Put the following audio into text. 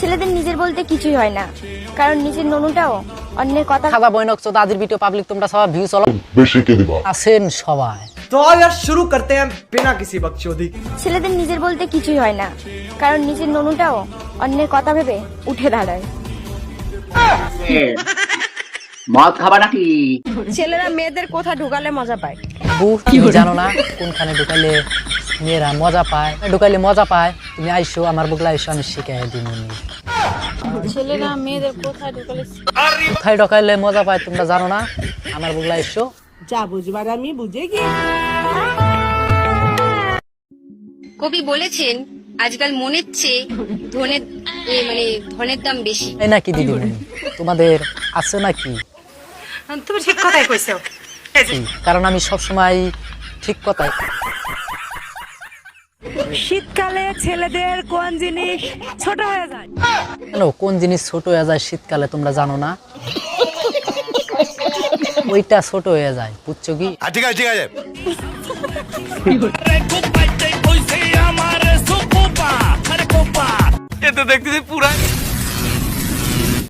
ছেলেদের নিজের বলতে কিছুই হয় না, কারণ নিজের ননুটাও অন্যের কথা খাদা বইনক চোদা আদির ভিডিও পাবলিক তোমরা সবাই ভিউ চলো বেশি কে দিবা আছেন সবাই। तो आओ यार शुरू करते हैं बिना किसी बकचोदी। ছেলেদের নিজের বলতে কিছুই হয় না, কারণ নিজের ননুটাও অন্যের কথা ভেবে উঠে দাঁড়ায়। মদ খাবা নাকি? ছেলেরা মেয়েদের কোথা ঢুকালে মজা পায়? তুমি জানো না কোনখানে ঢুকাইলে মেয়েরা মজা পায়, ঢুকাইলে মজা পায়। তুমি আইসো আমার বুকলা আইসো, আমি শিখাই দিই। ছেলেরা মেয়েদের কোথায় ঢুকালে কোথায় ঢুকাইলে মজা পায় তোমরা জানো না? আমার বুকলা আইসো। যা বুঝবার আমি বুঝে গিয়ে কবি বলেছেন আজকাল মনের চেয়ে ধনের দাম বেশি। এই নাকি দিদিমণি তোমাদের আছে নাকি? তুমি ঠিক কথাই কইছো। কারণ আমি সব সময় ঠিক কথাই। শীতকালে ছেলেদের কোন জিনিস ছোট হয়ে যায়? কেন কোন জিনিস ছোট হয়ে যায় শীতকালে তোমরা জানো না? ওইটা ছোট হয়ে যায়, বুঝছো কি? ঠিক আছে ঠিক আছে। এ তো দেখতেছি